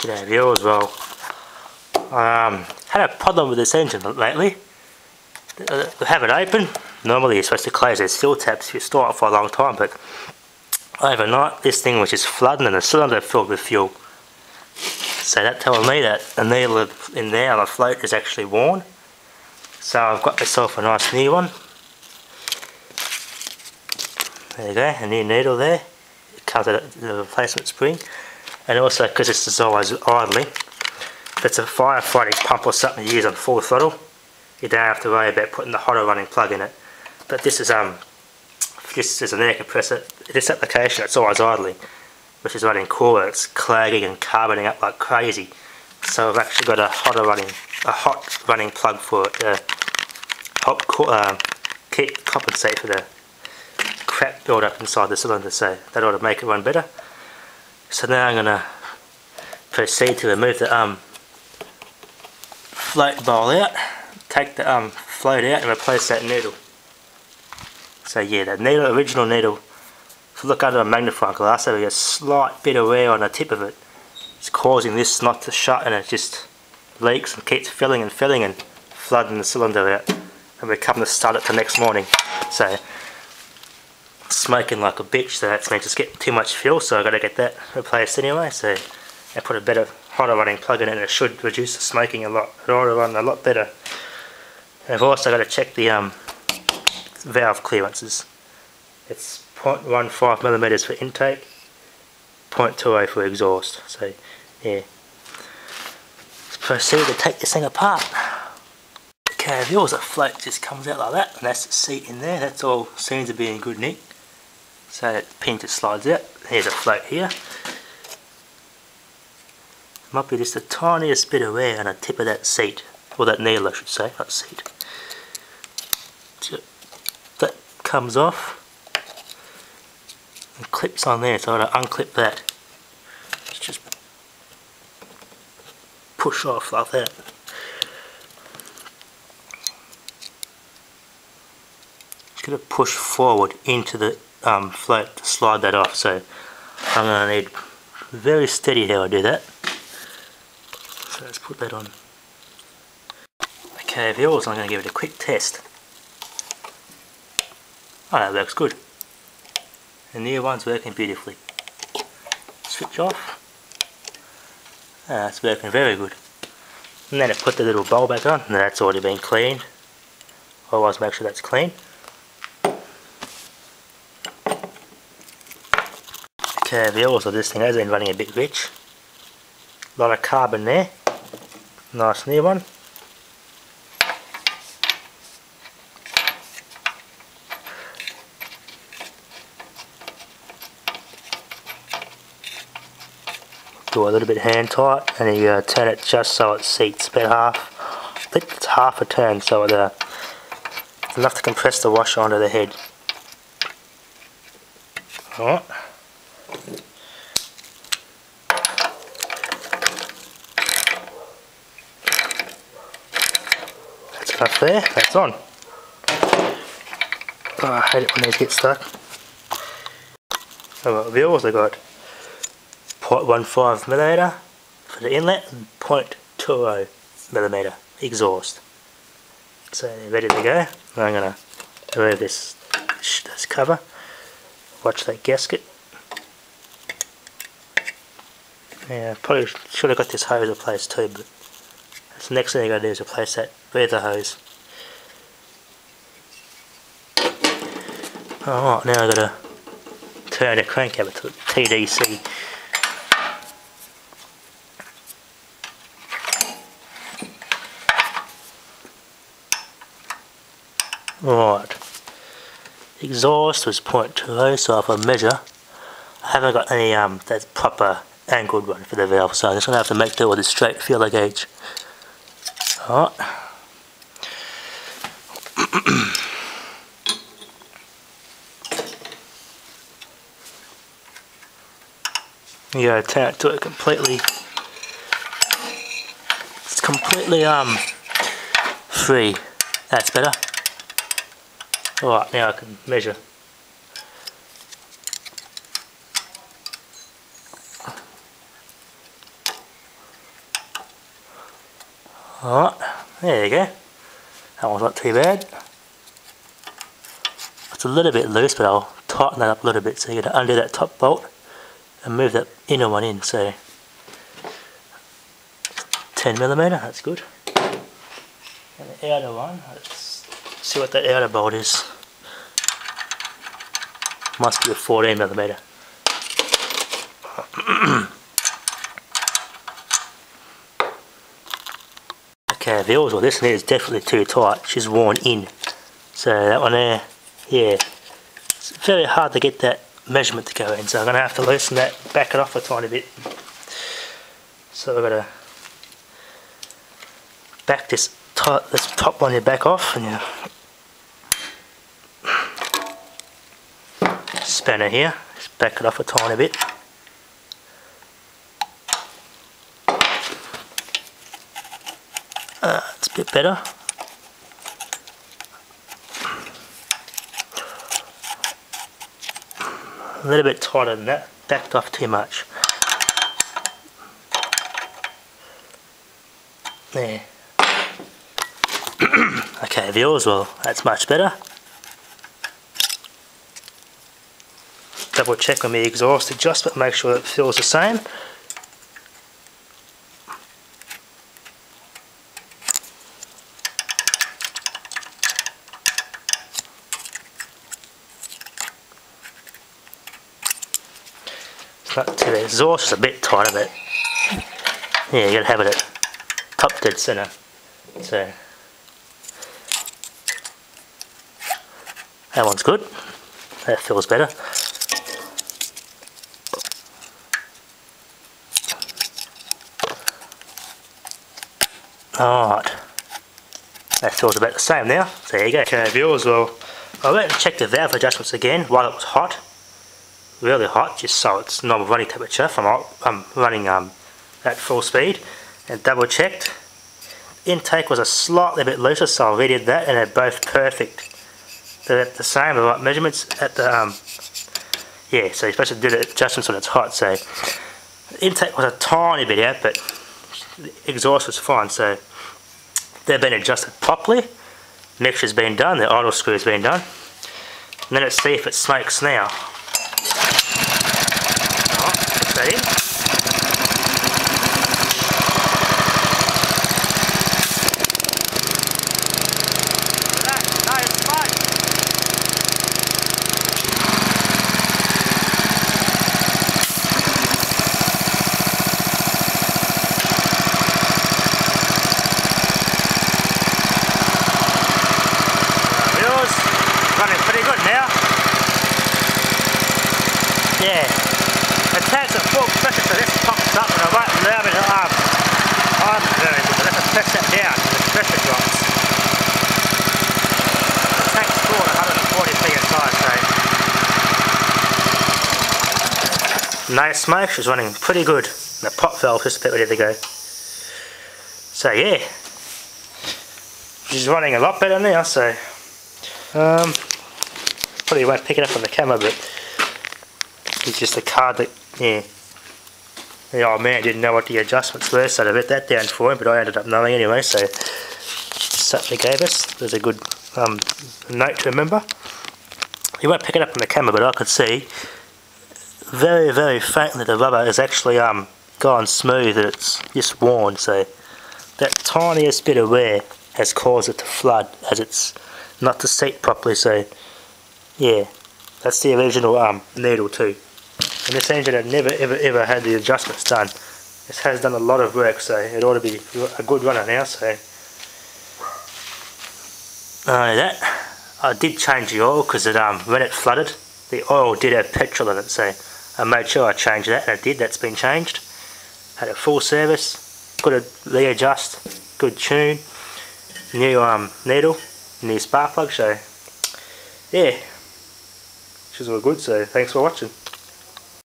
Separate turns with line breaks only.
G'day you as well. Had a problem with this engine lately. We have it open. Normally you're supposed to close these seal tabs if you store it for a long time, but overnight this thing was just flooding and the cylinder filled with fuel. So that tells me that the needle in there on the float is actually worn. So I've got myself a nice new one. There you go, a new needle there. It comes with the replacement spring. And also, because this is always idling, if it's a firefighting pump or something you use on full throttle, you don't have to worry about putting the hotter running plug in it. But this is an air compressor. This application, it's always idling, which is running cooler. It's clagging and carboning up like crazy. So I've actually got a hot running plug for it to help compensate for the crap build up inside the cylinder. So that ought to make it run better. So now I'm going to proceed to remove the float bowl out, take the float out and replace that needle. So yeah, that needle, original needle, if you look under a magnifying glass, there'll be a slight bit of wear on the tip of it. It's causing this not to shut, and it just leaks and keeps filling and flooding the cylinder out. And we're coming to start it the next morning. So smoking like a bitch, so that's means it's getting too much fuel, so I've got to get that replaced anyway. So I put a better, hotter running plug in it and it should reduce the smoking a lot. It ought to run a lot better. And I've also got to check the valve clearances. It's 0.15mm for intake, 0.20 for exhaust. So yeah, let's proceed to take this thing apart. Okay, if yours, a float just comes out like that, and that's the seat in there. That's all seems to be in good nick. So that pin just slides out. Here's a float here. Might be just the tiniest bit of wear on the tip of that seat, or that needle I should say, not seat. So that comes off and clips on there, so I'm going to unclip that. Just push off like that. Just going to push forward into the float to slide that off, so I'm going to need very steady how I do that. So let's put that on. Okay, viewers, I'm going to give it a quick test. Oh, that works good. The new one's working beautifully. Switch off. That's working very good. And then I put the little bowl back on, and that's already been cleaned. Always make sure that's clean. Okay, viewers, so this thing has been running a bit rich. A lot of carbon there. Nice new one. Do a little bit hand tight, and you turn it just so it seats about half. I think it's half a turn, so it's enough to compress the washer onto the head. Alright. That's enough there, that's on. Oh, I hate it when these get stuck. Alright, we've also got 0.15mm for the inlet and 0.20mm exhaust. So they're ready to go. I'm going to remove this cover. Watch that gasket. Yeah, probably should have got this hose replaced too, but that's the next thing I got to do is replace that breather hose. Alright, now I've got to turn the crank over to TDC. Right, exhaust was 0.20, so if I measure, I haven't got any that proper angled one for the valve, so I'm just going to have to make do with a straight feeler gauge. Alright. You gotta turn it to it completely. It's completely free. That's better. Alright, now I can measure. Alright, there you go. That one's not too bad. It's a little bit loose, but I'll tighten that up a little bit. So you're going to undo that top bolt and move that inner one in. So 10mm, that's good. And the outer one, let's see what that outer bolt is. Must be a 14mm. Okay, the oils, well, this one is definitely too tight. She's worn in. So that one there, yeah, it's very hard to get that measurement to go in. So I'm going to have to loosen that, back it off a tiny bit. So we've got to back this top one here back off, and spanner here, just back it off a tiny bit. It's a bit better. A little bit tighter than that, backed off too much. There. Okay, the oils, well, that's much better. Double check on the exhaust adjustment, make sure it feels the same. It's not too, the exhaust is a bit tighter, but yeah, you gotta have it at top dead center. So that one's good. That feels better. Alright. That feels about the same now. So there you go. Okay, the oils, well, I went and checked the valve adjustments again while it was hot. Really hot, just so it's normal running temperature from running at full speed. And double checked. Intake was a slightly bit looser, so I redid that, and they're both perfect. They're the same, the right measurements at the yeah, so you're supposed to do the adjustments when it's hot. So the intake was a tiny bit out, but the exhaust was fine. So they've been adjusted properly. Mixture's been done, the idle screw's been done. And then let's see if it smokes now. Alright, put that in. Running pretty good now. Yeah. It takes a full pressure, so this pops up and I won't allow me to I'm very good, but let's press that down and the pressure drops. It takes forward 140 psi. No smoke, she's running pretty good. The pop valve is about ready to go. So yeah. She's running a lot better now, so probably won't pick it up on the camera, but it's just a card that, yeah, the old man didn't know what the adjustments were, so I wrote that down for him, but I ended up knowing anyway, so something they gave us. There's a good note to remember. You won't pick it up on the camera, but I could see very, very faintly the rubber is actually gone smooth, and it's just worn, so that tiniest bit of wear has caused it to flood, as it's not to seat properly. So yeah, that's the original needle too. And this engine had never ever had the adjustments done. This has done a lot of work, so it ought to be a good runner now. So that I did change the oil, because it when it flooded, the oil did have petrol in it, so I made sure I changed that, and it did. That's been changed. Had a full service, good readjust, good tune, new needle, new spark plug. So yeah, she's all good. So thanks for watching.